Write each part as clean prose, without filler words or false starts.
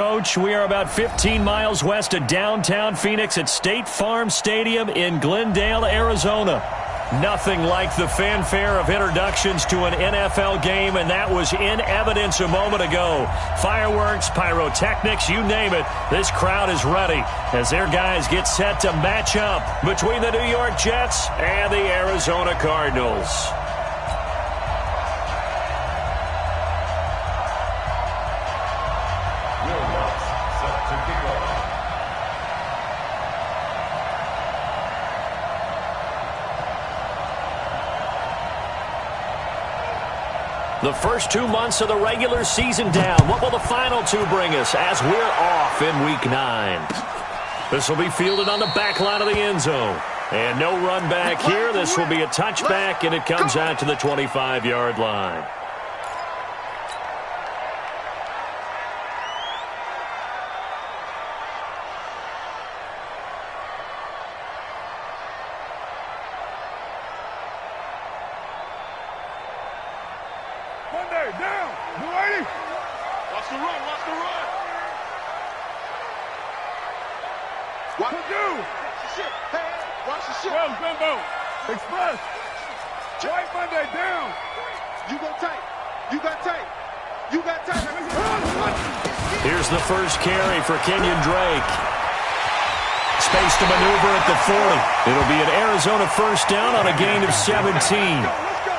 Coach, we are about 15 miles west of downtown Phoenix at State Farm Stadium in Glendale, Arizona. Nothing like the fanfare of introductions to an NFL game, and that was in evidence a moment ago. Fireworks, pyrotechnics, you name it. This crowd is ready as their guys get set to match up between the New York Jets and the Arizona Cardinals. The first 2 months of the regular season down. What will the final two bring us as we're off in Week 9? This will be fielded on the back line of the end zone. And no run back here. This will be a touchback, and it comes out to the 25-yard line. Down. You ready? Watch the run. Watch the run. What to do? Hey, watch the shit. Well, Gumbo. Express. White Monday down. You go tight. You got tight. You got tight. Here's the first carry for Kenyon Drake. Space to maneuver at the 40. It'll be an Arizona first down on a gain of 17.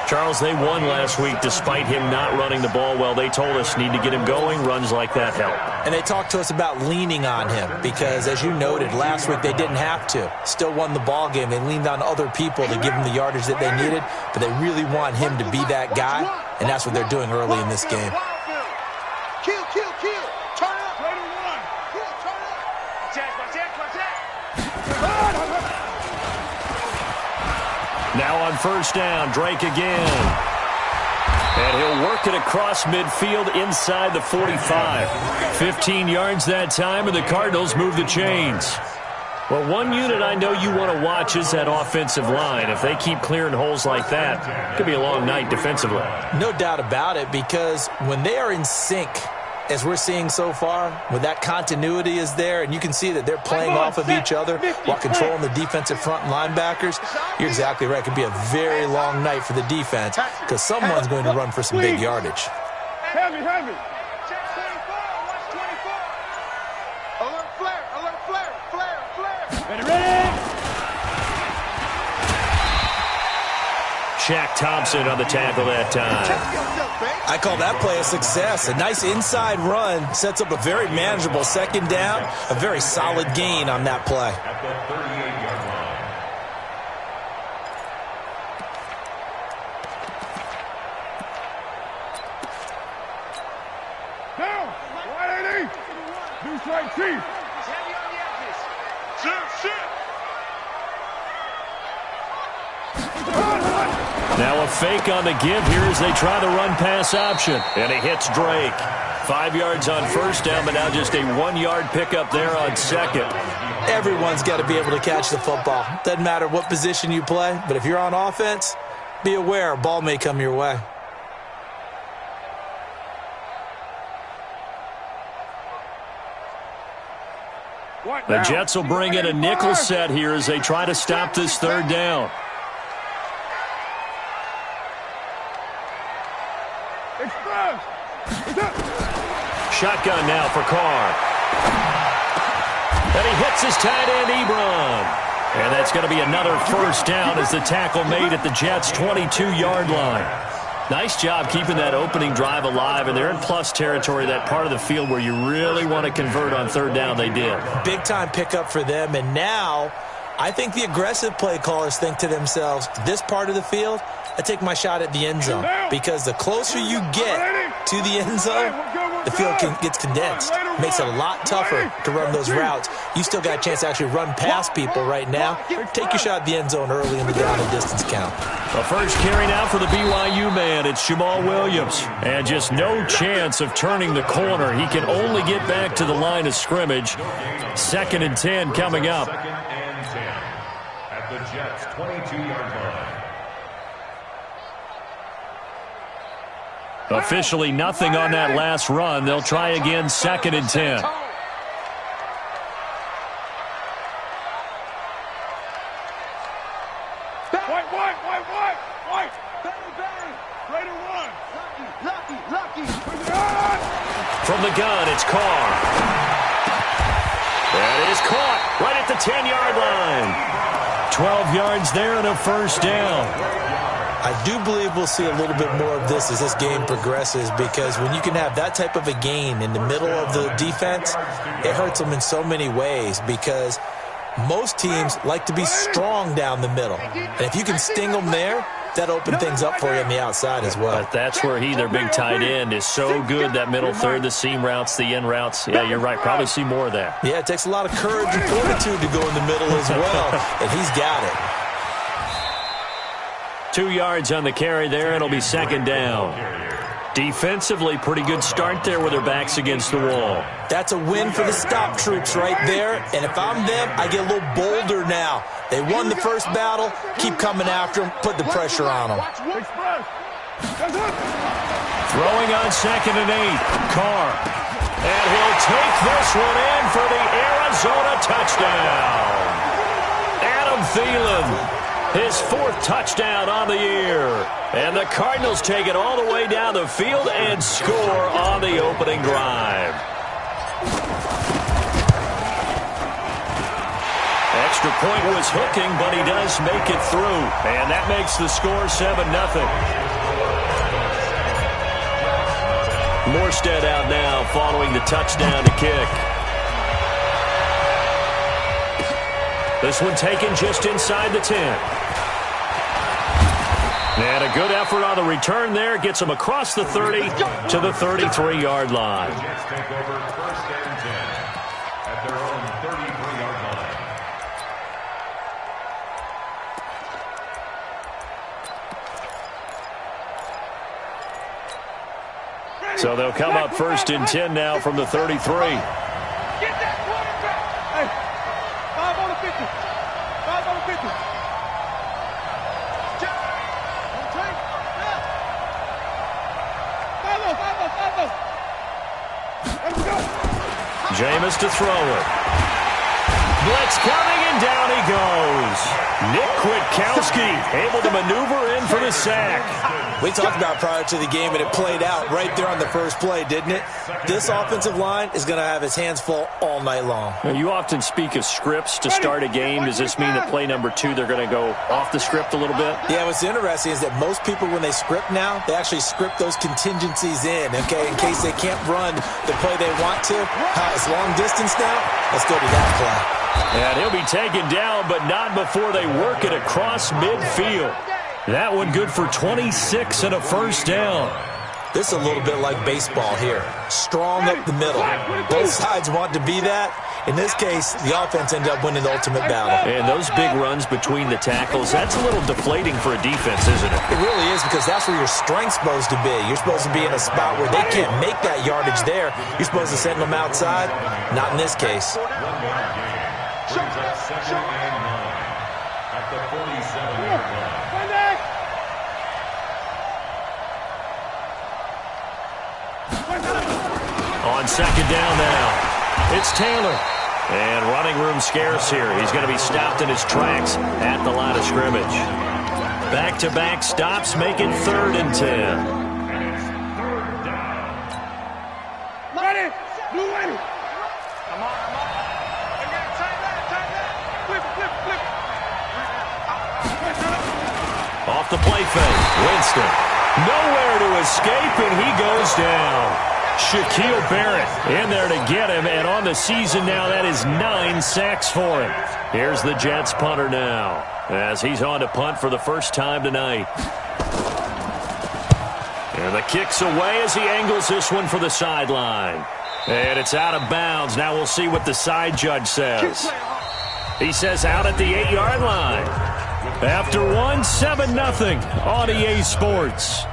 Charles, they won last week despite him not running the ball well. They told us need to get him going. Runs like that help. And they talked to us about leaning on him because, as you noted, last week they didn't have to. Still won the ball game. They leaned on other people to give him the yardage that they needed, but they really want him to be that guy, and that's what they're doing early in this game. Kill. Turn up. Ready, one. Kill, turn up. Attack. Now on first down, Drake again. And he'll work it across midfield inside the 45. 15 yards that time, and the Cardinals move the chains. Well, one unit I know you want to watch is that offensive line. If they keep clearing holes like that, it could be a long night defensively. No doubt about it, because when they are in sync, as we're seeing so far, when that continuity is there, and you can see that they're playing off of each other while controlling the defensive front linebackers, you're exactly right. It could be a very long night for the defense because someone's going to run for some big yardage. Heavy. Alert flare. Ready. Shaq Thompson on the tackle that time. I call that play a success. A nice inside run sets up a very manageable second down, a very solid gain on that play. Down. 180. New strike chief. He's heavy on the edges. Shit. Now a fake on the give here as they try the run-pass option. And he hits Drake. 5 yards on first down, but now just a 1-yard pickup there on second. Everyone's got to be able to catch the football. Doesn't matter what position you play, but if you're on offense, be aware a ball may come your way. The Jets will bring in a nickel set here as they try to stop this third down. Shotgun now for Carr. And he hits his tight end, Ebron. And that's going to be another first down as the tackle made at the Jets' 22-yard line. Nice job keeping that opening drive alive, and they're in plus territory, that part of the field where you really want to convert on third down. They did. Big-time pickup for them, and now I think the aggressive play callers think to themselves, this part of the field, I take my shot at the end zone, because the closer you get to the end zone, the field gets condensed. Makes it a lot tougher to run those routes. You still got a chance to actually run past people right now. Take your shot at the end zone early in the down and distance count. The first carry now for the BYU man. It's Jamal Williams. And just no chance of turning the corner. He can only get back to the line of scrimmage. 2nd and 10 coming up. 2nd and 10 at the Jets' 22-yard line. Officially nothing on that last run. They'll try again, 2nd and 10. From the gun, it's Carr. That is caught right at the 10-yard line. 12 yards there and a first down. I do believe we'll see a little bit more of this as this game progresses, because when you can have that type of a gain in the middle of the defense, it hurts them in so many ways, because most teams like to be strong down the middle. And if you can sting them there, that opens things up for you on the outside as well. But that's where their big tight end, is so good, that middle third, the seam routes, the in routes. Yeah, you're right. Probably see more of that. Yeah, it takes a lot of courage and fortitude to go in the middle as well, and he's got it. 2 yards on the carry there, and it'll be 2nd down. Defensively, pretty good start there with their backs against the wall. That's a win for the stop troops right there, and if I'm them, I get a little bolder now. They won the first battle, keep coming after them, put the pressure on them. Throwing on 2nd and 8, Carr. And he'll take this one in for the Arizona touchdown. Adam Thielen, his 4th touchdown on the year. And the Cardinals take it all the way down the field and score on the opening drive. Extra point was hooking, but he does make it through. And that makes the score 7-0. Morstead out now following the touchdown to kick. This one taken just inside the 10. And a good effort on the return there. Gets him across the 30 to the 33-yard line. The Jets take over 1st and 10 at their own 33-yard line. So they'll come up 1st and 10 now from the 33. Get that quarterback! Hey, 5 on the 50. 5 on the 50. Jameis to throw it. Blitz coming, and down he goes. Nick Kwiatkowski able to maneuver in for the sack. We talked about prior to the game, and it played out right there on the first play, didn't it? This offensive line is going to have his hands full all night long. Now, you often speak of scripts to start a game. Does this mean that play number 2, they're going to go off the script a little bit? Yeah, what's interesting is that most people, when they script now, they actually script those contingencies in, okay, in case they can't run the play they want to. It's long distance now. Let's go to that play. And he'll be taken down, but not before they work it across midfield. That one good for 26 and a first down. This is a little bit like baseball here. Strong up the middle. Both sides want to be that. In this case, the offense ended up winning the ultimate battle. And those big runs between the tackles, that's a little deflating for a defense, isn't it? It really is, because that's where your strength's supposed to be. You're supposed to be in a spot where they can't make that yardage there. You're supposed to send them outside. Not in this case. At the 47-yard line. On 2nd down now, it's Taylor. And running room scarce here. He's going to be stopped in his tracks at the line of scrimmage. Back-to-back stops make it 3rd and 10. Ready? Blue ready. Come on. Tight that. Flip. Off the play fake, Winston. Nowhere to escape, and he goes down. Shaquille Barrett in there to get him, and on the season now, that is 9 sacks for him. Here's the Jets punter now, as he's on to punt for the first time tonight. And the kick's away as he angles this one for the sideline. And it's out of bounds. Now we'll see what the side judge says. He says out at the 8-yard line. After one, 7-0 on EA Sports.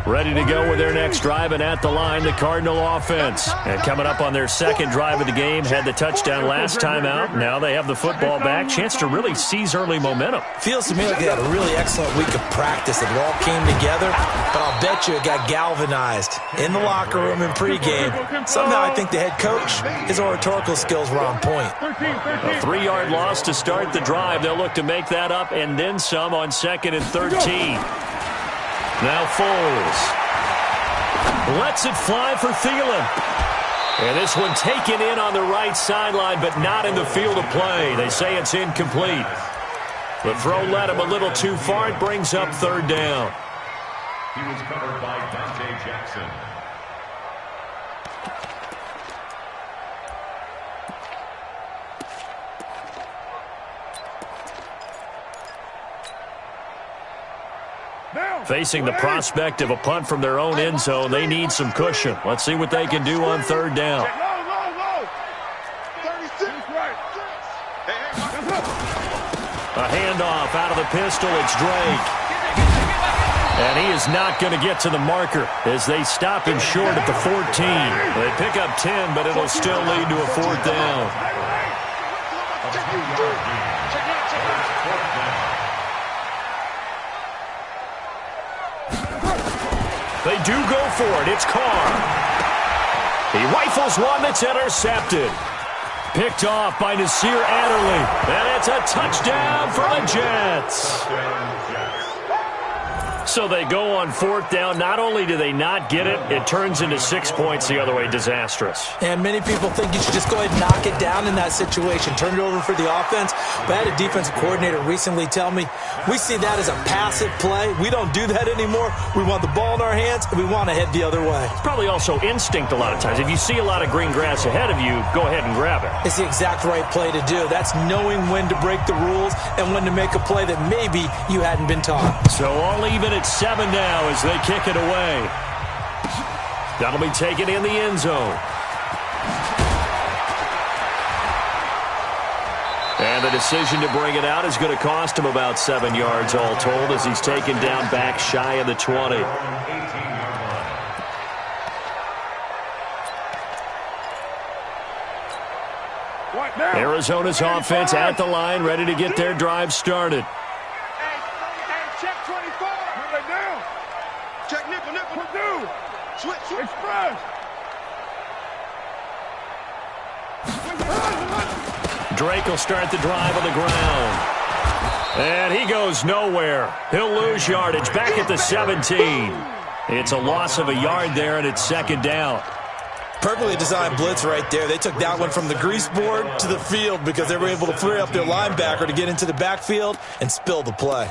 Ready to go with their next drive, and at the line, the Cardinal offense. And coming up on their second drive of the game, had the touchdown last time out. Now they have the football back. Chance to really seize early momentum. Feels to me like they had a really excellent week of practice. It all came together, but I'll bet you it got galvanized in the locker room in pregame. Somehow I think the head coach, his oratorical skills were on point. A 3-yard loss to start the drive. They'll look to make that up and then some on 2nd and 13. Now Foles lets it fly for Thielen. And this one taken in on the right sideline, but not in the field of play. They say it's incomplete. The throw led him a little too far. It brings up 3rd down. He was covered by Dante Jackson. Facing the prospect of a punt from their own end zone, they need some cushion. Let's see what they can do on 3rd down. A handoff out of the pistol. It's Drake. And he is not going to get to the marker as they stop him short at the 14. They pick up 10, but it'll still lead to a 4th down. They do go for it. It's Carr. He rifles one that's intercepted. Picked off by Nasir Adderley. And it's a touchdown for the Jets. So they go on 4th down. Not only do they not get it, it turns into 6 points the other way. Disastrous. And many people think you should just go ahead and knock it down in that situation. Turn it over for the offense. But I had a defensive coordinator recently tell me, we see that as a passive play. We don't do that anymore. We want the ball in our hands, and we want to head the other way. It's probably also instinct a lot of times. If you see a lot of green grass ahead of you, go ahead and grab it. It's the exact right play to do. That's knowing when to break the rules and when to make a play that maybe you hadn't been taught. So all even at 7 now as they kick it away. That'll be taken in the end zone. And the decision to bring it out is going to cost him about 7 yards all told as he's taken down back shy of the 20. Arizona's offense at the line, ready to get their drive started. Check 24. Down. Check nickel. Switch. Express. Drake will start the drive on the ground. And he goes nowhere. He'll lose yardage back at the 17. It's a loss of a yard there, and it's 2nd down. Perfectly designed blitz right there. They took that one from the grease board to the field because they were able to free up their linebacker to get into the backfield and spill the play.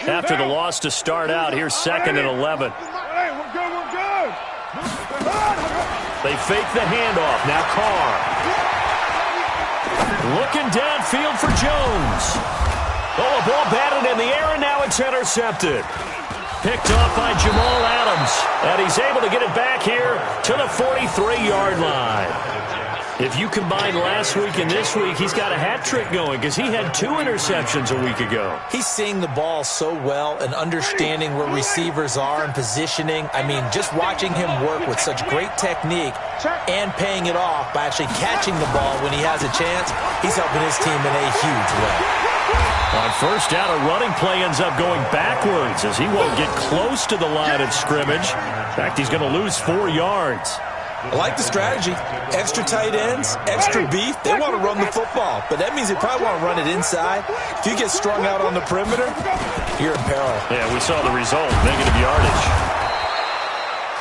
After the loss to start out, here's 2nd and 11. Hey, we're good. They fake the handoff. Now Carr. Looking downfield for Jones. Oh, a ball batted in the air, and now it's intercepted. Picked off by Jamal Adams. And he's able to get it back here to the 43-yard line. If you combine last week and this week, he's got a hat trick going because he had 2 interceptions a week ago. He's seeing the ball so well and understanding where receivers are and positioning. I mean, just watching him work with such great technique and paying it off by actually catching the ball when he has a chance, he's helping his team in a huge way. On 1st down, a running play ends up going backwards as he won't get close to the line of scrimmage. In fact, he's going to lose 4 yards. I like the strategy. Extra tight ends, extra beef. They want to run the football, but that means they probably want to run it inside. If you get strung out on the perimeter, you're in peril. Yeah, we saw the result, negative yardage.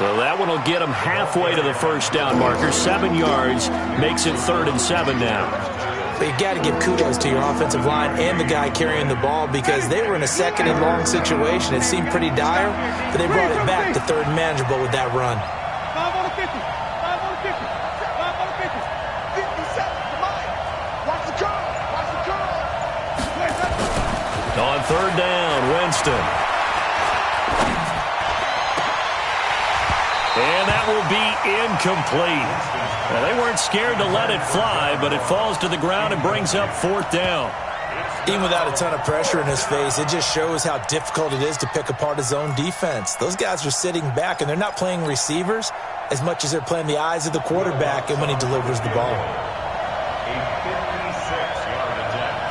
So that one will get them halfway to the 1st down marker. 7 yards makes it 3rd and 7 now. But you got to give kudos to your offensive line and the guy carrying the ball because they were in a 2nd and long situation. It seemed pretty dire, but they brought it back to 3rd and manageable with that run. 5 on the 50. 5 on the 50. 5 on the 50. 57. Come on. Watch the curl. On third down, Winston. And that will be incomplete. Now, they weren't scared to let it fly, but it falls to the ground and brings up fourth down. Even without a ton of pressure in his face, it just shows how difficult it is to pick apart his own defense. Those guys are sitting back, and they're not playing receivers as much as they're playing the eyes of the quarterback and when he delivers the ball. A 56-yard attempt.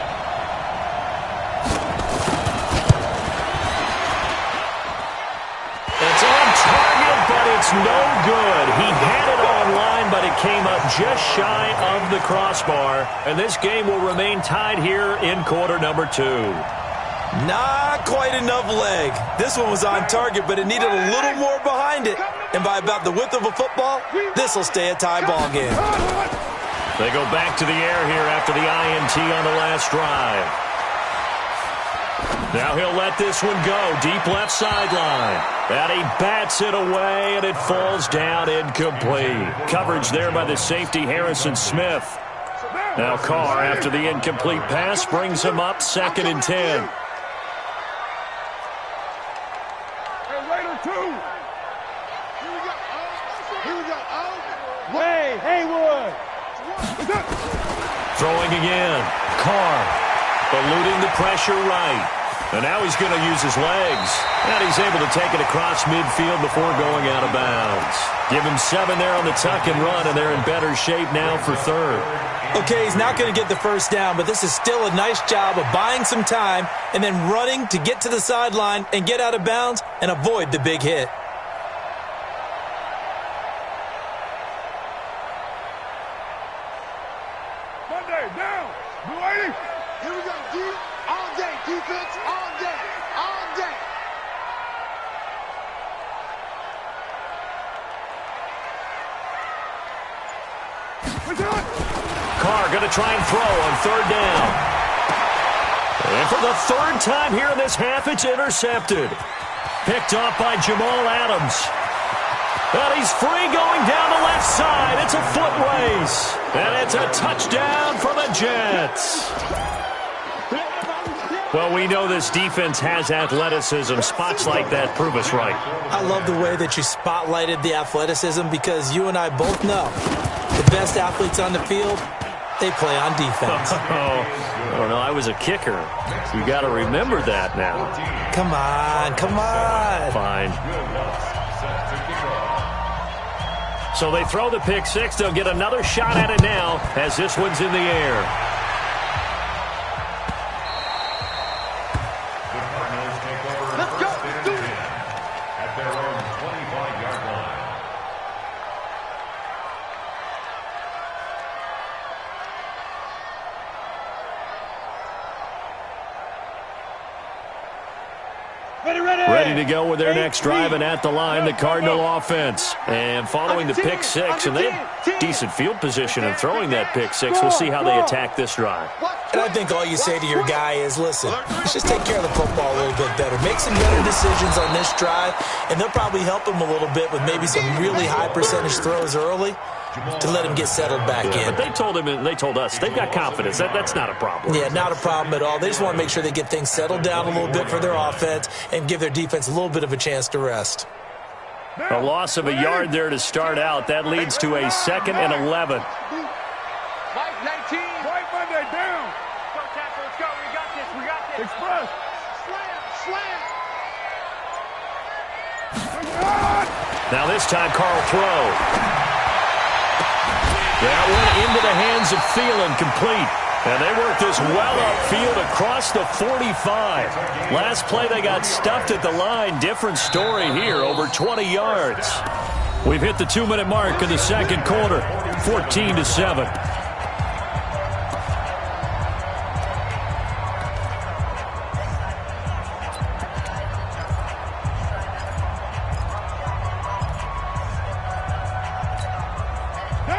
It's on target, but it's no good. He had it online, but it came up just shy of the crossbar. And this game will remain tied here in quarter number 2. Not quite enough leg. This one was on target, but it needed a little more behind it. And by about the width of a football, this will stay a tie ball game. They go back to the air here after the INT on the last drive. Now he'll let this one go. Deep left sideline. And he bats it away, and it falls down incomplete. Coverage there by the safety, Harrison Smith. Now Carr, after the incomplete pass, brings him up 2nd and 10. Throwing again. Carr eluding the pressure right. And now he's going to use his legs. And he's able to take it across midfield before going out of bounds. Give him 7 there on the tuck and run, and they're in better shape now for third. Okay, he's not going to get the first down, but this is still a nice job of buying some time and then running to get to the sideline and get out of bounds and avoid the big hit. Monday, down. Blue 80. Here we go, D. All day, defense, all day, all day. Carr going to try and throw on third down. And for the third time here in this half, it's intercepted. Picked off by Jamal Adams. And he's free going down the left side. It's a foot race. And it's a touchdown for the Jets. Well, we know this defense has athleticism. Spots like that prove us right. I love the way that you spotlighted the athleticism because you and I both know the best athletes on the field, they play on defense. I don't know. I was a kicker. You got to remember that now. Come on, come on. Fine. So they throw the pick six. They'll get another shot at it now as this one's in the air. Ready to go with their next drive, and at the line, the Cardinal offense. And following the pick six, and they have decent field position in throwing that pick six. We'll see how they attack this drive. And I think all you say to your guy is, listen, let's just take care of the football a little bit better. Make some better decisions on this drive, and they'll probably help him a little bit with maybe some really high percentage throws early to let him get settled back in. But they told him, and they told us, they've got confidence. That's not a problem. Yeah, not a problem at all. They just want to make sure they get things settled down a little bit for their offense and give their defense a little bit of a chance to rest. A loss of a yard there to start out. That leads to a 2nd and 11. Mike 19. White Monday down. Go, tackle. Let's go. We got this. We got this. Express. Slam. Now this time, Carl throw. That went into the hands of Thielen, complete. And they worked this well upfield across the 45. Last play, they got stuffed at the line. Different story here, over 20 yards. We've hit the 2-minute mark in the second quarter, 14-7.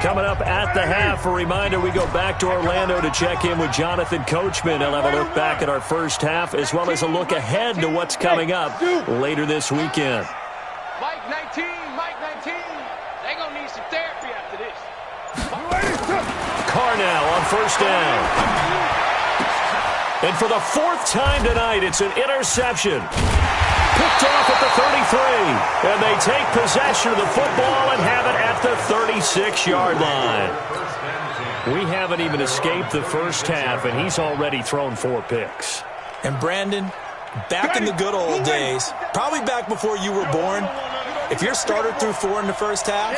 Coming up at the half, a reminder, we go back to Orlando to check in with Jonathan Coachman. He'll have a look back at our first half as well as a look ahead to what's coming up later this weekend. Mike 19, Mike 19. They're going to need some therapy after this. Carr now on first down. And for the fourth time tonight, it's an interception. Picked off at the 33. And they take possession of the football and have it at the 36-yard line. We haven't even escaped the first half, and he's already thrown 4 picks. And Brandon, back in the good old days, probably back before you were born, if your starter threw 4 in the first half,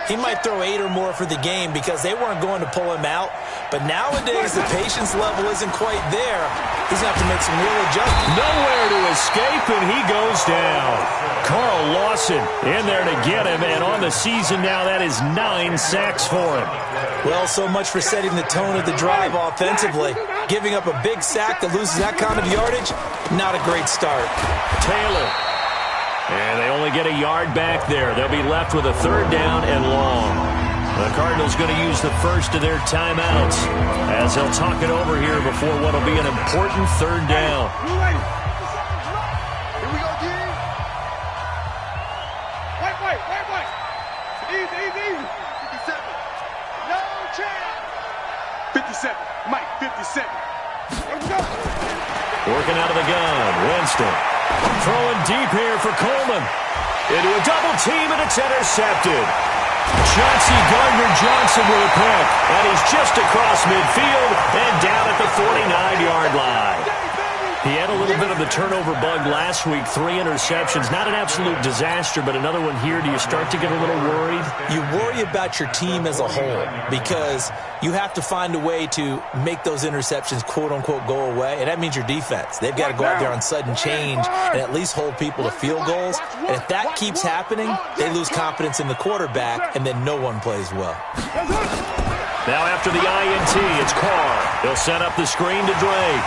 he might throw 8 or more for the game because they weren't going to pull him out. But nowadays, the patience level isn't quite there. He's going to have to make some real adjustments. Nowhere to escape, and he goes down. Carl Lawson in there to get him, and on the season now, that is 9 sacks for him. Well, so much for setting the tone of the drive offensively. Giving up a big sack that loses that kind of yardage, not a great start. Taylor. And they only get a yard back there. They'll be left with a 3rd down and long. The Cardinals going to use the first of their timeouts as they'll talk it over here before what will be an important 3rd down. Here we go, G. Wait. Easy. 57. No chance. 57. Mike, 57. Let's go. Working out of the gun. Winston. Throwing deep here for Coleman. Into a double team, and it's intercepted. Chauncey Gardner-Johnson with a pick. And he's just across midfield and down at the 49-yard line. He had a little bit of the turnover bug last week. 3 interceptions. Not an absolute disaster, but another one here. Do you start to get a little worried? You worry about your team as a whole because you have to find a way to make those interceptions, quote-unquote, go away. And that means your defense. They've got to go out there on sudden change and at least hold people to field goals. And if that keeps happening, they lose confidence in the quarterback, and then no one plays well. Now after the INT, it's Carr. He'll set up the screen to Drake.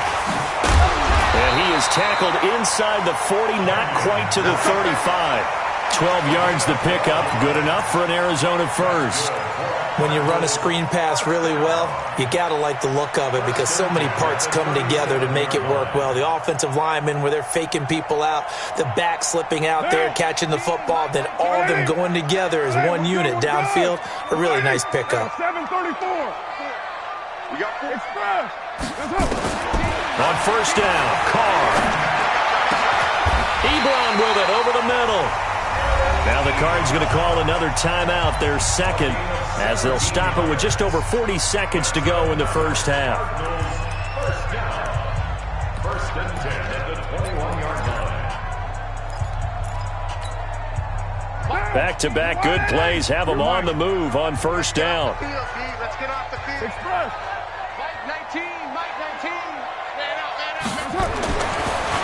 And he is tackled inside the 40, not quite to the 35. 12 yards to pick up, good enough for an Arizona first. When you run a screen pass really well, you got to like the look of it because so many parts come together to make it work well. The offensive linemen where they're faking people out, the back slipping out there, catching the football, then all of them going together as one unit downfield. A really nice pickup. 734. We got express. Let's go. On first down, Carr. Ebron with it over the middle. Now the Cards going to call another timeout, their second, as they'll stop it with just over 40 seconds to go in the first half. First down. 1st and 10 at the 21-yard line. Back-to-back good plays have them on the move on first down. Let's get off the field. Express. Mike 19.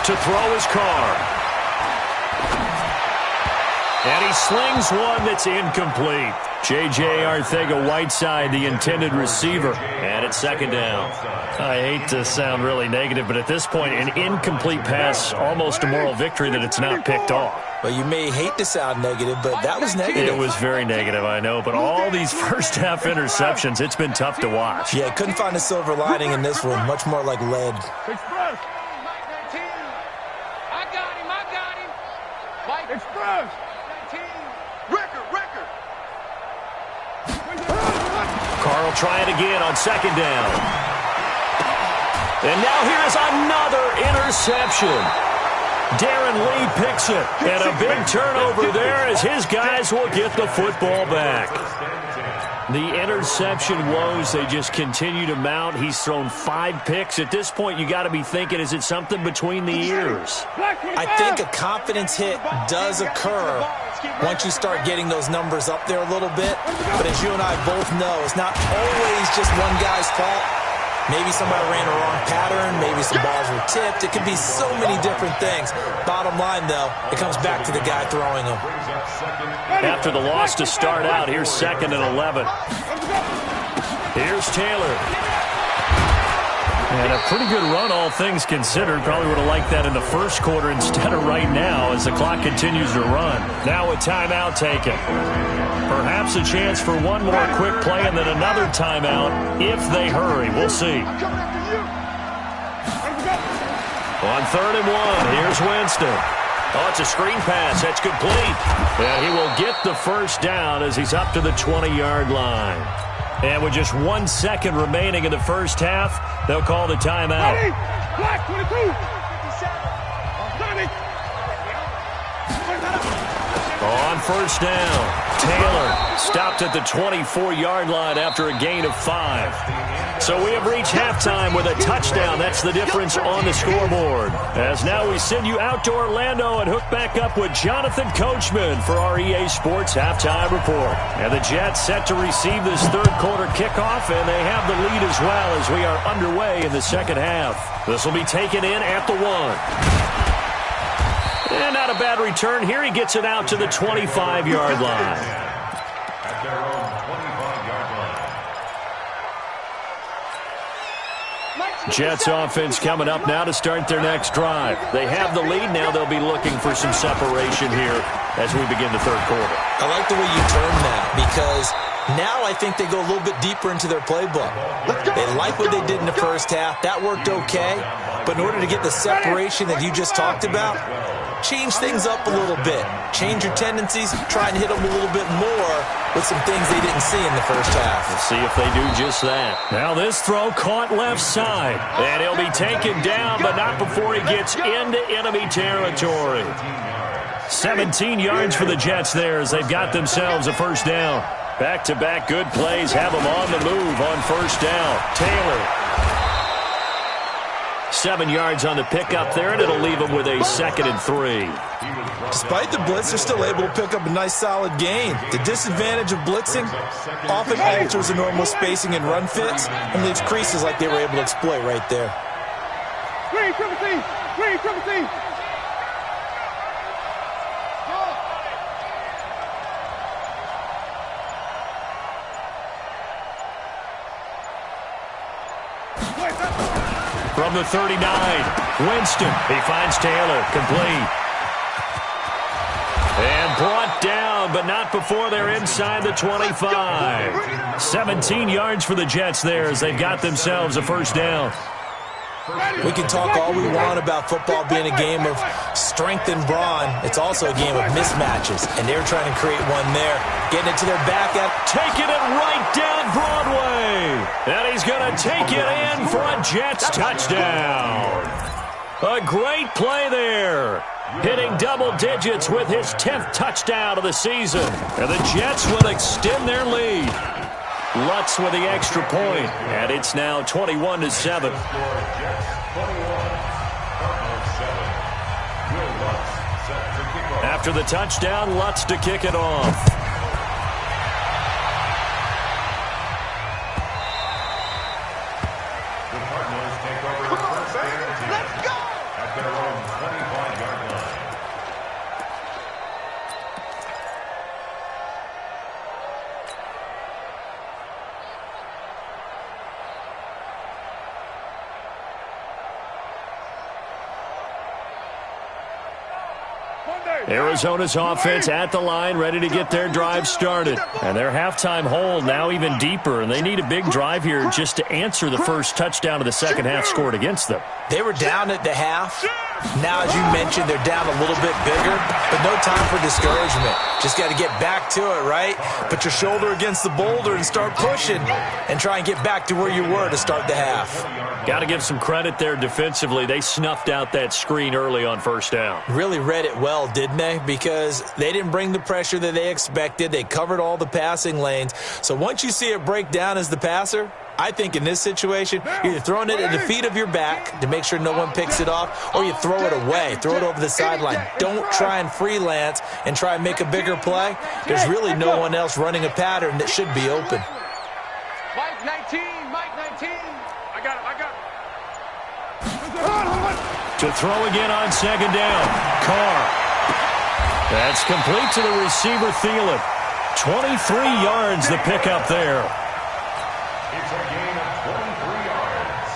To throw his Carr. And he slings one that's incomplete. J.J. Arcega-Whiteside, the intended receiver. And it's 2nd down. I hate to sound really negative, but at this point, an incomplete pass, almost a moral victory that it's not picked off. Well, you may hate to sound negative, but that was negative. It was very negative, I know. But all these first-half interceptions, it's been tough to watch. Yeah, couldn't find a silver lining in this one. Much more like lead. Express. Express. Record. Carl trying again on 2nd down. And now here is another interception. Darren Lee picks it. And a big turnover there as his guys will get the football back. The interception woes, they just continue to mount. He's thrown 5 picks. At this point, you got to be thinking, is it something between the ears? I think a confidence hit does occur once you start getting those numbers up there a little bit. But as you and I both know, it's not always just one guy's fault. Maybe somebody ran a wrong pattern. Maybe some balls were tipped. It could be so many different things. Bottom line, though, it comes back to the guy throwing them. After the loss to start out, here's 2nd and 11. Here's Taylor. And a pretty good run, all things considered. Probably would have liked that in the first quarter instead of right now as the clock continues to run. Now a timeout taken. Perhaps a chance for one more quick play and then another timeout if they hurry. We'll see. On 3rd and 1, here's Winston. Oh, it's a screen pass. That's complete. And he will get the first down as he's up to the 20-yard line. And with just 1 second remaining in the first half, they'll call the timeout. Black 22. On first down, Taylor stopped at the 24-yard line after a gain of 5. So we have reached halftime with a touchdown. That's the difference on the scoreboard. As now we send you out to Orlando and hook back up with Jonathan Coachman for our EA Sports Halftime Report. And the Jets set to receive this third quarter kickoff, and they have the lead as well as we are underway in the second half. This will be taken in at the 1. And not a bad return here. He gets it out to the 25-yard line. At their own 25-yard line. Jets offense coming up now to start their next drive. They have the lead. Now they'll be looking for some separation here as we begin the third quarter. I like the way you term that because now I think they go a little bit deeper into their playbook. They like what they did in the first half. That worked okay. But in order to get the separation that you just talked about, change things up a little bit. Change your tendencies. Try and hit them a little bit more with some things they didn't see in the first half. Let's see if they do just that. Now this throw caught left side. And he'll be taken down, but not before he gets into enemy territory. 17 yards for the Jets there as they've got themselves a first down. Back-to-back good plays have them on the move on first down. Taylor. 7 yards on the pickup there, and it'll leave them with a 2nd and 3. Despite the blitz, they're still able to pick up a nice solid gain. The disadvantage of blitzing often alters the normal spacing and run fits and leaves creases like they were able to exploit right there. Green, triple team. Green, triple team. From the 39, Winston. He finds Taylor, complete. And brought down, but not before they're inside the 25. 17 yards for the Jets there as they've got themselves a first down. We can talk all we want about football being a game of strength and brawn. It's also a game of mismatches, and they're trying to create one there. Getting it to their back end. Taking it right down Broadway. And he's going to take it in for a Jets touchdown. A great play there. Hitting double digits with his 10th touchdown of the season. And the Jets will extend their lead. Lutz with the extra point, and it's now 21-7. After the touchdown, Lutz to kick it off. The Cardinals take over the first and 10 at their own 25-yard line. Arizona's offense at the line, ready to get their drive started. And their halftime hold now even deeper, and they need a big drive here just to answer the first touchdown of the second half scored against them. They were down at the half. Now, as you mentioned, they're down a little bit bigger, but no time for discouragement. Just got to get back to it, right? Put your shoulder against the boulder and start pushing and try and get back to where you were to start the half. Got to give some credit there defensively. They snuffed out that screen early on first down. Really read it well, didn't they? Because they didn't bring the pressure that they expected. They covered all the passing lanes. So once you see it break down as the passer, I think in this situation, you're either throwing it at the feet of your back to make sure no one picks it off, or you throw it away, throw it over the sideline. Don't try and freelance and try and make a bigger play. There's really no one else running a pattern that should be open. Mike 19, Mike 19. I got it. To throw again on second down. Carr. That's complete to the receiver, Thielen. 23 yards the pickup there. It's a gain of 23 yards.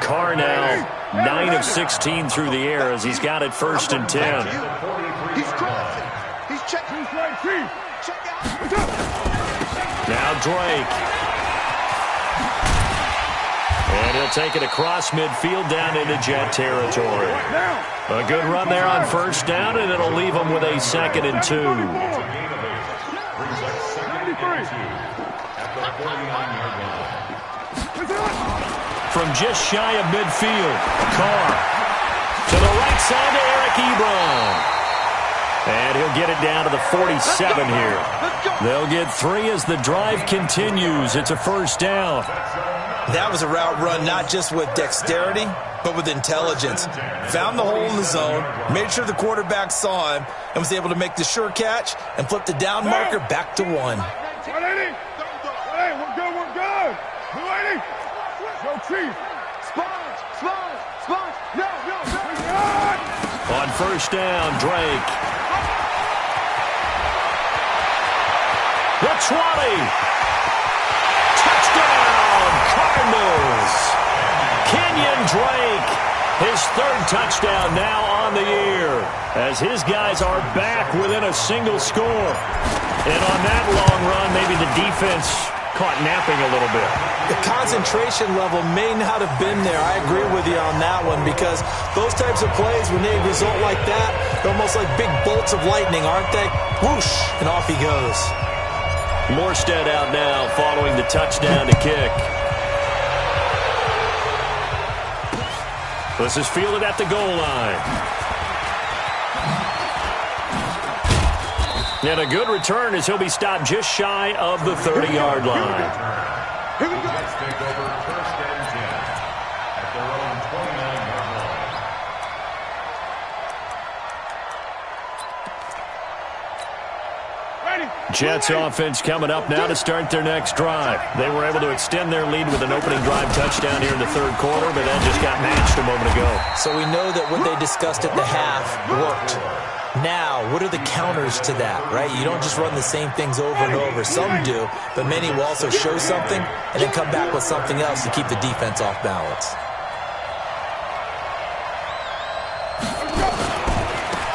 Carr now 9 of 16 through the air as he's got it first and 10. He's crossing. He's checking. Check out. Now Drake. And he'll take it across midfield down into Jet territory. A good run there on first down, and it'll leave him with a 2nd and 2. Brings up 2nd and 2 at the 49-yard line. from just shy of midfield. Carr to the right side to Eric Ebron. And he'll get it down to the 47 here. They'll get 3 as the drive continues. It's a first down. That was a route run not just with dexterity, but with intelligence. Found the hole in the zone, made sure the quarterback saw him, and was able to make the sure catch and flip the down marker back to 1. 180. Hey, we're good, we're good. 280. Go Chief. Sponge. No. On first down, Drake. The 20. Touchdown, Cardinals. Kenyon Drake, his 3rd touchdown now on the year, as his guys are back within a single score. And on that long run, maybe the defense caught napping a little bit. The concentration level may not have been there. I agree with you on that one, because those types of plays, when they result like that, they're almost like big bolts of lightning, aren't they? Whoosh, and off he goes. Morstead out now following the touchdown to kick. This is fielded at the goal line. And a good return as he'll be stopped just shy of the 30-yard line. Here we go. Let's take over first and 10 at their own 29-yard line. Jets offense coming up now to start their next drive. They were able to extend their lead with an opening drive touchdown here in the 3rd quarter, but that just got matched a moment ago. So we know that what they discussed at the half worked. Now, what are the counters to that, right? You don't just run the same things over and over. Some do, but many will also show something and then come back with something else to keep the defense off balance.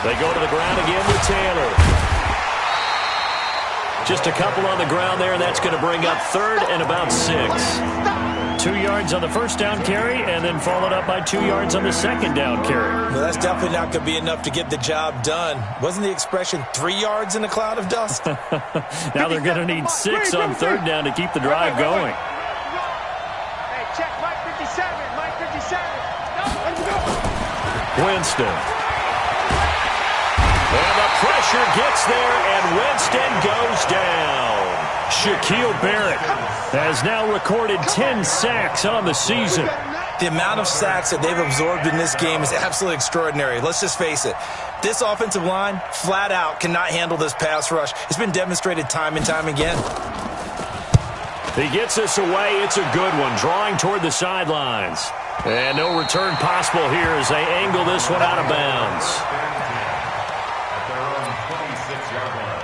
They go to the ground again with Taylor. Just a couple on the ground there, and that's going to bring up 3rd and about 6. 2 yards on the first down carry, and then followed up by 2 yards on the second down carry. Well, that's definitely not going to be enough to get the job done. Wasn't the expression 3 yards in a cloud of dust? Now they're going to need 6 on 3rd down to keep the drive going. Hey, check Mike 57. Winston. And the pressure gets there, and Winston goes down. Shaquille Barrett has now recorded 10 sacks on the season. The amount of sacks that they've absorbed in this game is absolutely extraordinary. Let's just face it. This offensive line, flat out, cannot handle this pass rush. It's been demonstrated time and time again. He gets this away. It's a good one, drawing toward the sidelines. And no return possible here as they angle this one out of bounds. At their own 26-yard line.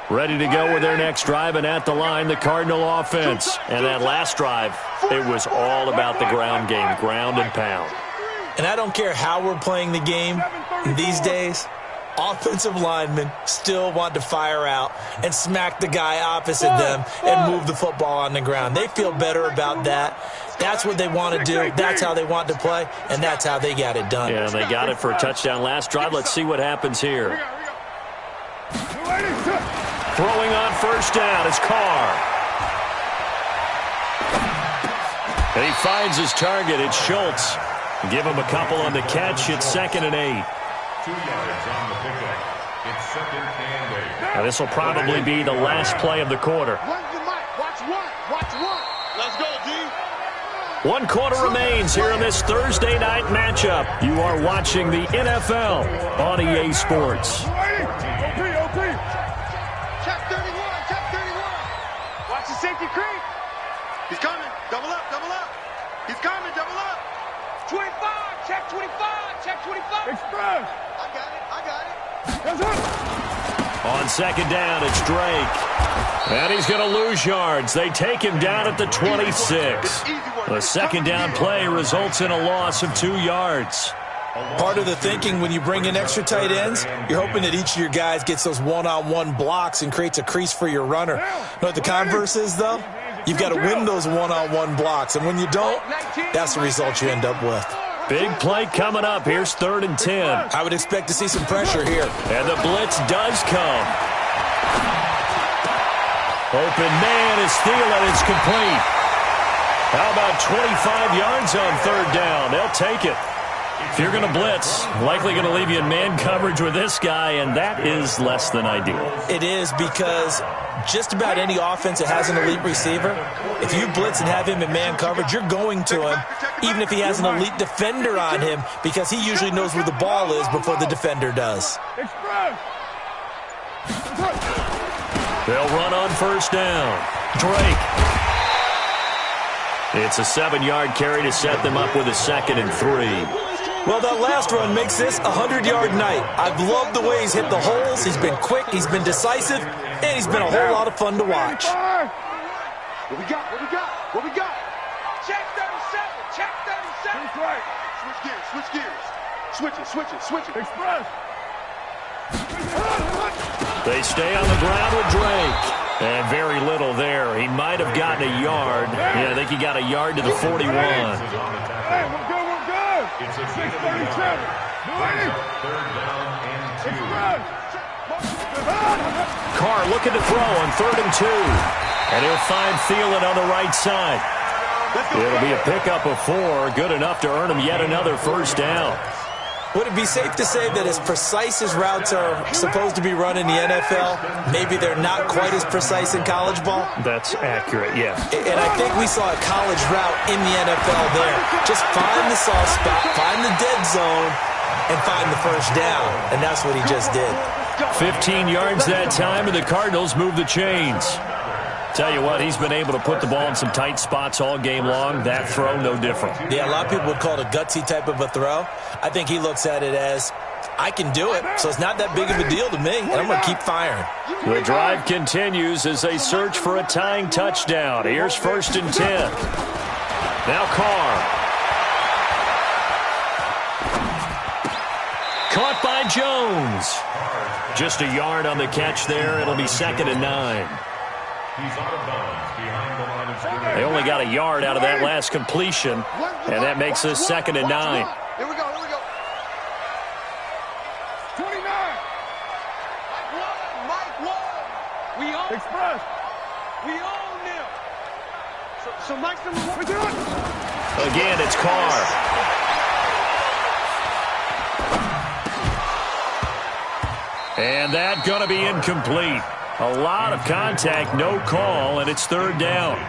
Ready to go with their next drive, and at the line, the Cardinal offense. And that last drive, it was all about the ground game, ground and pound. And I don't care how we're playing the game these days, offensive linemen still want to fire out and smack the guy opposite them and move the football on the ground. They feel better about that. That's what they want to do. That's how they want to play, and that's how they got it done. Yeah, they got it for a touchdown last drive. Let's see what happens here. Throwing on first down is Carr. And he finds his target. It's Schultz. Give him a couple on the catch. It's 2nd and 8. 2 yards on the pickup. It's 2nd and 8. Now, this will probably be the last play of the quarter. Watch one. Let's go, D. 1 quarter remains here in this Thursday night matchup. You are watching the NFL on EA Sports. OP. Check 31. Watch the safety creep. He's coming. Double up. He's coming. Double up. 25. Check 25. Express. I got it. Yes, sir. On 2nd down, it's Drake. And he's going to lose yards. They take him down at the 26. The 2nd down play results in a loss of 2 yards. Part of the thinking when you bring in extra tight ends, you're hoping that each of your guys gets those one-on-one blocks and creates a crease for your runner. You know what the converse is, though? You've got to win those one-on-one blocks, and when you don't, that's the result you end up with. Big play coming up. Here's 3rd and 10. I would expect to see some pressure here. And the blitz does come. Open man is Thielen. It's complete. How about 25 yards on 3rd down? They'll take it. If you're going to blitz, likely going to leave you in man coverage with this guy, and that is less than ideal. It is, because just about any offense that has an elite receiver, if you blitz and have him in man coverage, you're going to him, even if he has an elite defender on him, because he usually knows where the ball is before the defender does. They'll run on 1st down. Drake. It's a 7-yard carry to set them up with a 2nd and 3. Well, that last run makes this a 100-yard night. I've loved the way he's hit the holes. He's been quick, he's been decisive, and he's been a whole lot of fun to watch. What we got? What we got? What we got? Check 37. Check 37. That's right. Switch gears. Switch gears. Switch it. Switch it. Switch it. Express. They stay on the ground with Drake. And very little there. He might have gotten a yard. Yeah, I think he got a yard to the 41. Hey, we're good. We're good. It's a 6:37. 3rd down and 2. Carr looking to throw on 3rd and 2. And he'll find Thielen on the right side. It'll be a pickup of 4. Good enough to earn him yet another 1st down. Would it be safe to say that as precise as routes are supposed to be run in the NFL, maybe they're not quite as precise in college ball? That's accurate, yeah. And I think we saw a college route in the NFL there. Just find the soft spot, find the dead zone, and find the 1st down. And that's what he just did. 15 yards that time, and the Cardinals move the chains. Tell you what, he's been able to put the ball in some tight spots all game long. That throw, no different. Yeah, a lot of people would call it a gutsy type of a throw. I think he looks at it as, I can do it, so it's not that big of a deal to me, and I'm going to keep firing. The drive continues as they search for a tying touchdown. Here's 1st and 10. Now Carr. Caught by Jones. Just a yard on the catch there. It'll be 2nd and 9. He's out of bounds behind the line of scrimmage. They only got a yard out of that last completion, and that makes this 2nd and 9. Here we go. Here we go. 29. Mike Wall. We own Express. We own them. So Mike's number 1. We're doing. Again, it's Carr. And that going to be incomplete. A lot of contact, no call, and it's 3rd down.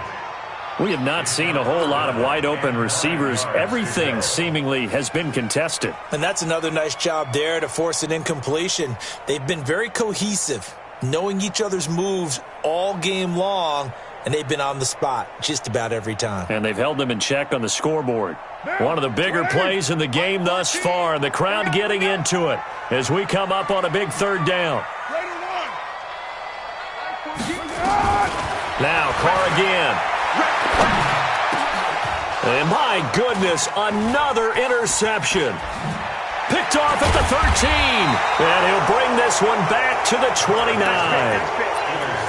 We have not seen a whole lot of wide-open receivers. Everything seemingly has been contested. And that's another nice job there to force an incompletion. They've been very cohesive, knowing each other's moves all game long, and they've been on the spot just about every time. And they've held them in check on the scoreboard. One of the bigger plays in the game thus far, and the crowd getting into it as we come up on a big 3rd down. Now Carr again. And my goodness, another interception. Picked off at the 13. And he'll bring this one back to the 29.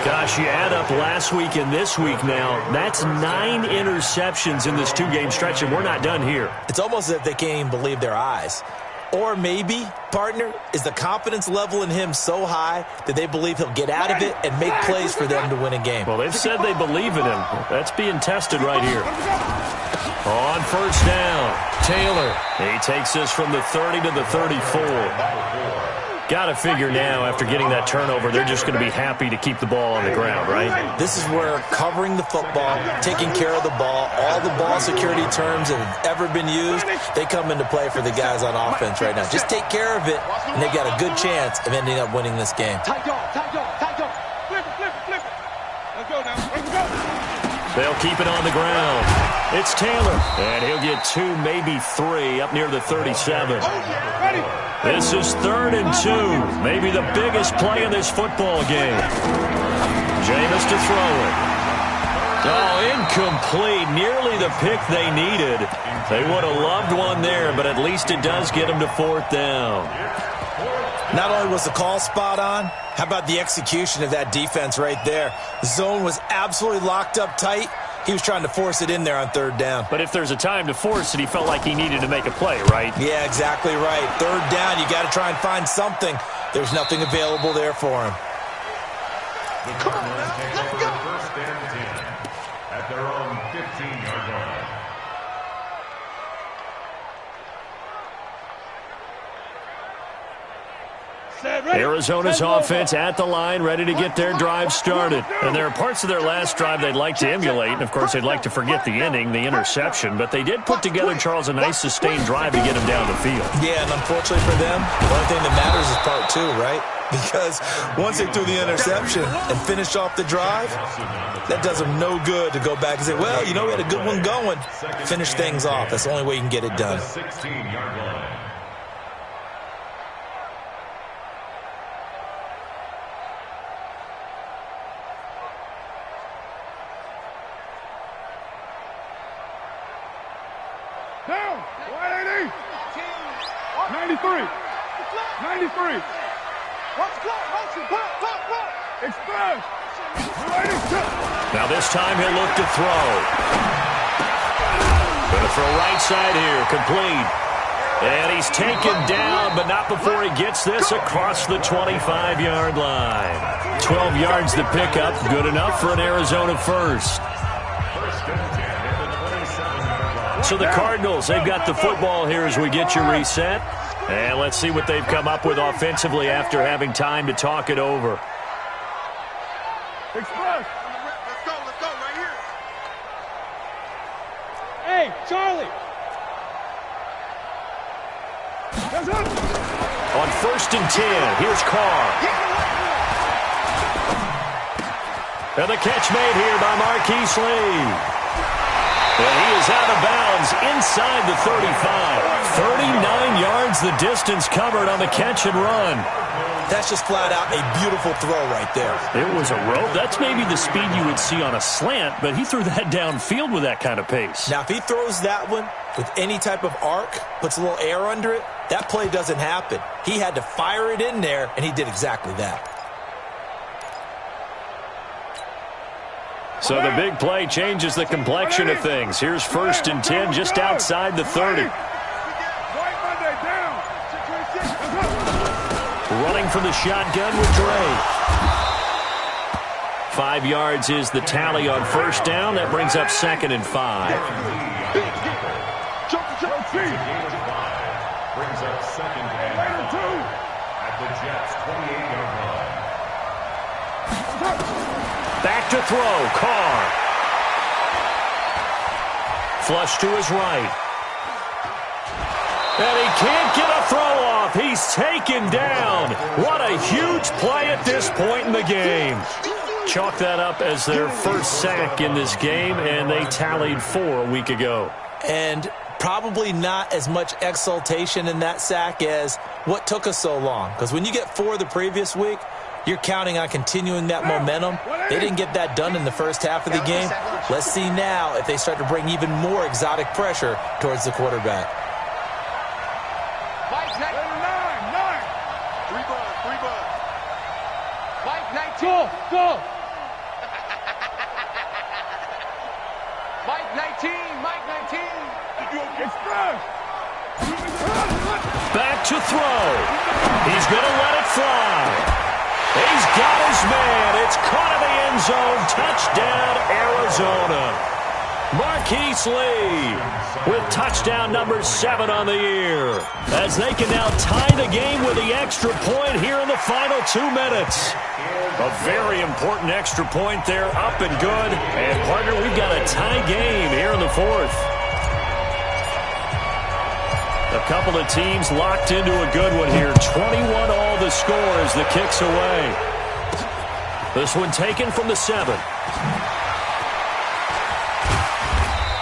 Gosh, you add up last week and this week now, that's 9 interceptions in this 2-game stretch, and we're not done here. It's almost as if they can't even believe their eyes. Or maybe, partner, is the confidence level in him so high that they believe he'll get out of it and make plays for them to win a game. Well, they've said they believe in him. That's being tested right here. On 1st down, Taylor. He takes this from the 30 to the 34. Got to figure now, after getting that turnover, they're just going to be happy to keep the ball on the ground, right? This is where covering the football, taking care of the ball, all the ball security terms that have ever been used, they come into play for the guys on offense right now. Just take care of it, and they've got a good chance of ending up winning this game. Tight dog, tight dog, tight dog. Flip it, flip it, flip it. Let's go now. Let's go. They'll keep it on the ground. It's Taylor, and he'll get 2, maybe 3, up near the 37. This is 3rd and 2, maybe the biggest play in this football game. Jameis to throw it. Oh, incomplete, nearly the pick they needed. They would have loved one there, but at least it does get them to 4th down. Not only was the call spot on, how about the execution of that defense right there? The zone was absolutely locked up tight, He was trying to force it in there on third down. But if there's a time to force it, he felt like he needed to make a play, right? Yeah, exactly right. Third down, you got to try and find something. There's nothing available there for him. Come on, now. Let's go. First and 10 at their own 15-yard line. Arizona's offense at the line, ready to get their drive started. And there are parts of their last drive they'd like to emulate. And, of course, they'd like to forget the inning, the interception. But they did put together, Charles, a nice sustained drive to get him down the field. Yeah, and unfortunately for them, the only thing that matters is part two, right? Because once they threw the interception and finished off the drive, that does them no good to go back and say, well, you know, we had a good one going. Finish things off. That's the only way you can get it done. 16-yard line. Down. 180. 93. 93. Express. Now this time he'll look to throw. Going to throw right side here, complete. And he's taken down, but not before he gets this across the 25-yard line. 12 yards to pick up, good enough for an Arizona first. So the Cardinals, they've got the football here as we get you reset. And let's see what they've come up with offensively after having time to talk it over. Express. Let's go right here. Hey, Charlie. On 1st and 10, here's Carr. And the catch made here by Marquise Lee. And he is out of bounds inside the 35. 39 yards the distance covered on the catch and run. That's just flat out a beautiful throw right there. It was a rope. That's maybe the speed you would see on a slant, but he threw that downfield with that kind of pace. Now, if he throws that one with any type of arc, puts a little air under it, that play doesn't happen. He had to fire it in there, and he did exactly that. So the big play changes the complexion of things. Here's 1st and 10 just outside the 30. Running from the shotgun with Dre. 5 yards is the tally on 1st down. That brings up 2nd and 5. Brings up 2nd and 5 at the Jets' 28-yard line. Back to throw, Carr. Flush to his right. And he can't get a throw off. He's taken down. What a huge play at this point in the game. Chalk that up as their first sack in this game, and they tallied 4 a week ago. And probably not as much exultation in that sack as what took us so long. Because when you get 4 the previous week, you're counting on continuing that momentum. They didn't get that done in the first half of the game. Let's see now if they start to bring even more exotic pressure towards the quarterback. Go. Mike 19. Express. Back to throw. He's going to let it fly. He's got his man. It's caught in the end zone. Touchdown, Arizona. Marquise Lee with touchdown number 7 on the year, as they can now tie the game with the extra point here in the final 2 minutes. A very important extra point there, up and good. And, partner, we've got a tie game here in the 4th. A couple of teams locked into a good one here. 21 all the score as the kick's away. This one taken from the 7.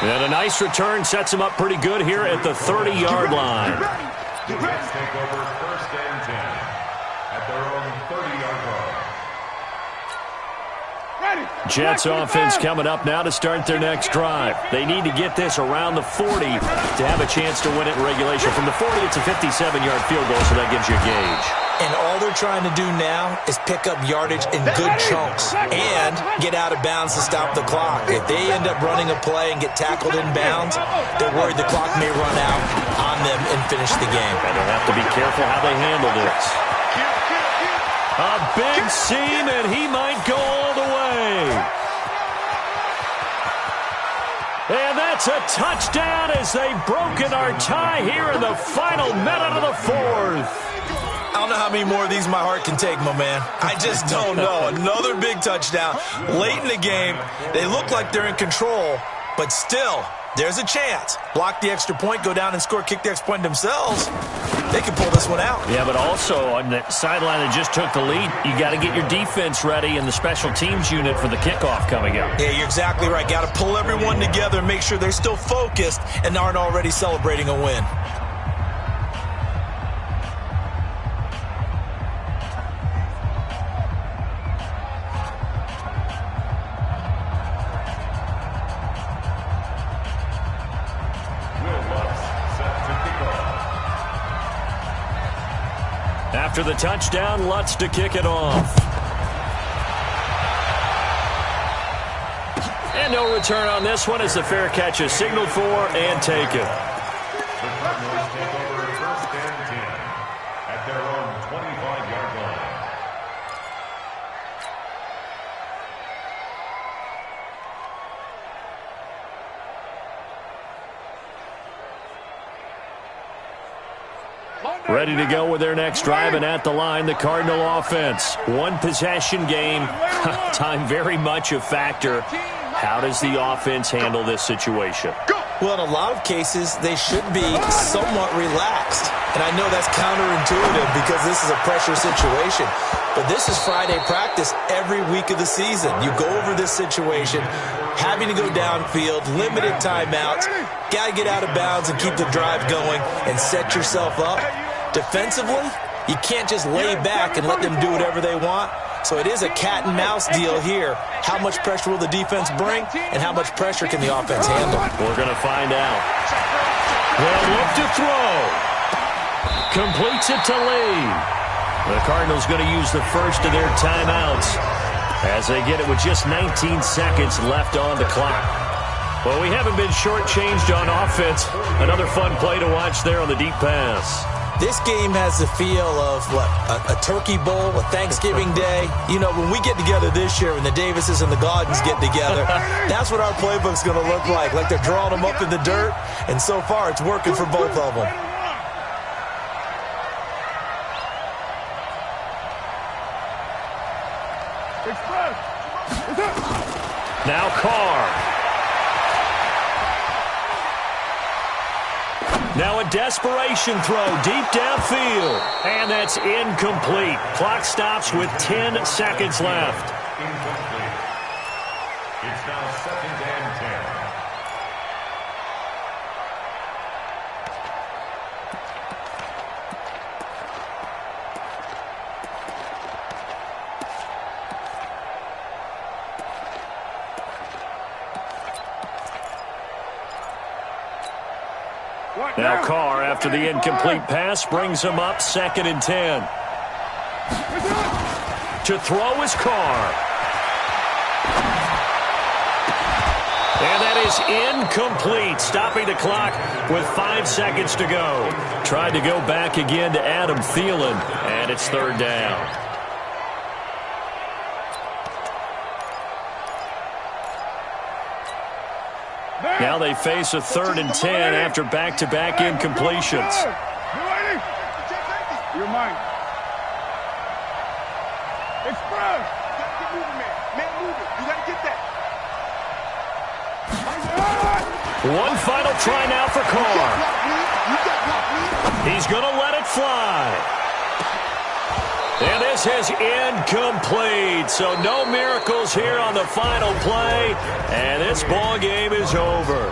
And a nice return sets him up pretty good here at the 30-yard line. The Jets take over 1st and 10 at their own 30-yard line. Jets offense coming up now to start their next drive. They need to get this around the 40 to have a chance to win it in regulation. From the 40, it's a 57-yard field goal, so that gives you a gauge. And all they're they're trying to do now is pick up yardage in good chunks and get out of bounds to stop the clock. If they end up running a play and get tackled in bounds, they're worried the clock may run out on them and finish the game. And they'll have to be careful how they handle this. A big seam, and he might go all the way. And that's a touchdown as they've broken our tie here in the final minute of the fourth. I don't know how many more of these my heart can take, my man. I just don't know. Another big touchdown. Late in the game, they look like they're in control, but still, there's a chance. Block the extra point, go down and score, kick the extra point themselves. They can pull this one out. Yeah, but also on the sideline that just took the lead, you got to get your defense ready and the special teams unit for the kickoff coming up. Yeah, you're exactly right. Got to pull everyone together and make sure they're still focused and aren't already celebrating a win. After the touchdown, Lutz to kick it off. And no return on this one as the fair catch is signaled for and taken. The Cardinals take over first and 10 at their own 25-yard line. Ready to go with their next drive, and at the line, the Cardinal offense. One possession game, time very much a factor. How does the offense handle this situation? Well, in a lot of cases, they should be somewhat relaxed. And I know that's counterintuitive because this is a pressure situation. But this is Friday practice every week of the season. You go over this situation, having to go downfield, limited timeouts, got to get out of bounds and keep the drive going and set yourself up. Defensively, you can't just lay back and let them do whatever they want. So it is a cat and mouse deal here. How much pressure will the defense bring, and how much pressure can the offense handle? We're going to find out. They'll look to throw. Completes it to Lee. The Cardinals going to use the first of their timeouts as they get it with just 19 seconds left on the clock. Well, we haven't been shortchanged on offense. Another fun play to watch there on the deep pass. This game has the feel of, what, a turkey bowl, a Thanksgiving day. You know, when we get together this year, when the Davises and the Gaudens get together, that's what our playbook's going to look like they're drawing them up in the dirt, and so far it's working for both of them. Now Carr. Now a desperation throw deep downfield. And that's incomplete. Clock stops with 10 seconds left. Incomplete. It's now 2nd and 10. Now Carr, after the incomplete pass, brings him up 2nd and 10. To throw is Carr. And that is incomplete, stopping the clock with 5 seconds to go. Tried to go back again to Adam Thielen, and it's 3rd down. Now they face a 3rd and 10 after back-to-back incompletions. You're mine. Express. Get moving, man. Move it. You got to get that. One final try now for Carr. He's going to let it fly. And this is incomplete. So no miracles here on the final play. And this ball game is over.